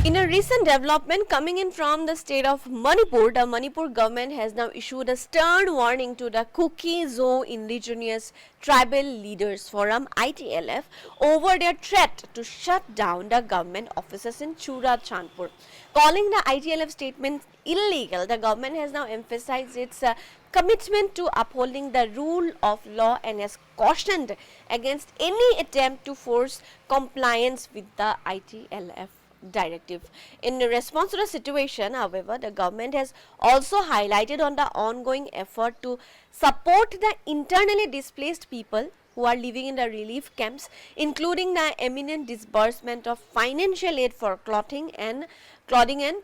In a recent development coming in from the state of Manipur, the Manipur government has now issued a stern warning to the Kuki-Zo Indigenous Tribal Leaders Forum (ITLF) over their threat to shut down the government offices in Churachandpur. Calling the ITLF statement illegal, the government has now emphasized its commitment to upholding the rule of law and has cautioned against any attempt to force compliance with the ITLF directive. In response to the situation, however, the government has also highlighted on the ongoing effort to support the internally displaced people who are living in the relief camps, including the imminent disbursement of financial aid for clothing and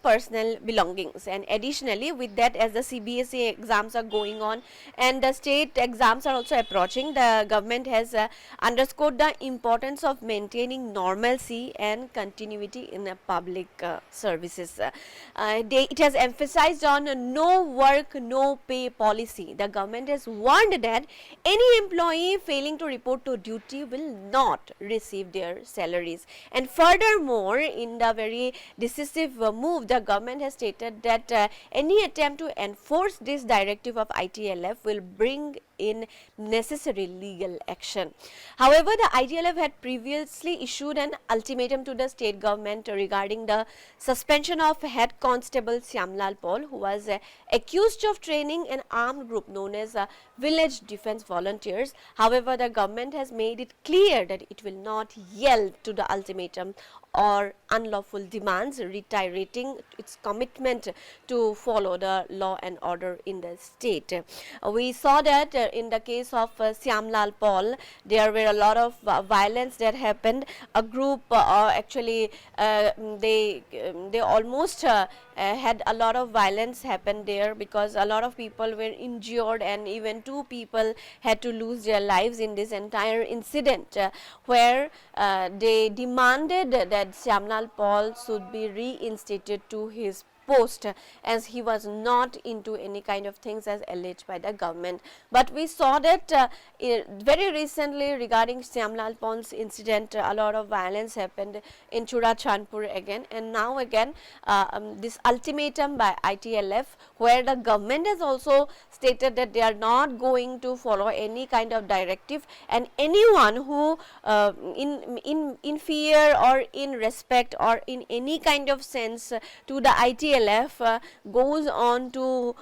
personal belongings. And additionally, with that, as the CBSE exams are going on and the state exams are also approaching, the government has underscored the importance of maintaining normalcy and continuity in public services. It has emphasized on no work, no pay policy. The government has warned that any employee failing to report to duty will not receive their salaries. And furthermore, in the very decisive move, the government has stated that any attempt to enforce this directive of ITLF will bring in necessary legal action. However, the ITLF had previously issued an ultimatum to the state government regarding the suspension of head constable Shyamlal Paul, who was accused of training an armed group known as Village Defense Volunteers. However, the government has made it clear that it will not yield to the ultimatum or unlawful demands, reiterating its commitment to follow the law and order in the state. We saw that in the case of Shyamlal Paul, there were a lot of violence that happened. A group actually they almost had a lot of violence happen there, because a lot of people were injured and even 2 people had to lose their lives in this entire incident, where they demanded that Shyamlal Paul should be reinstated to his post, as he was not into any kind of things as alleged by the government. But we saw that very recently regarding Shyamlal Paul's incident, a lot of violence happened in Churachandpur again, and now again this ultimatum by ITLF, where the government has also stated that they are not going to follow any kind of directive, and anyone who in fear or in respect or in any kind of sense to the ITLF goes on to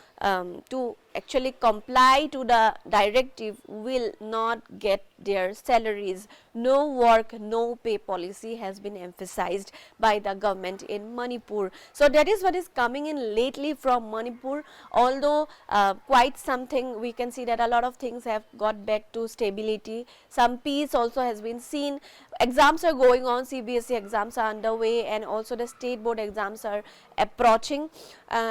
actually comply to the directive will not get their salaries. No work, no pay policy has been emphasized by the government in Manipur. So that is what is coming in lately from Manipur. Although quite something, we can see that a lot of things have got back to stability. Some peace also has been seen. Exams are going on, CBSE exams are underway, and also the state board exams are approaching.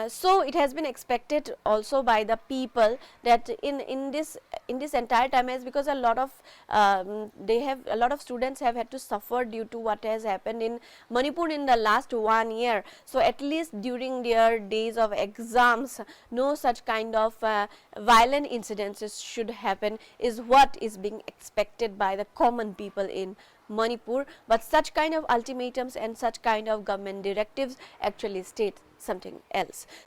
So it has been expected also by the people that in this entire time, as because a lot of students have had to suffer due to what has happened in Manipur in the last 1 year. So at least during their days of exams, no such kind of violent incidences should happen, is what is being expected by the common people in Manipur. But such kind of ultimatums and such kind of government directives actually state something else.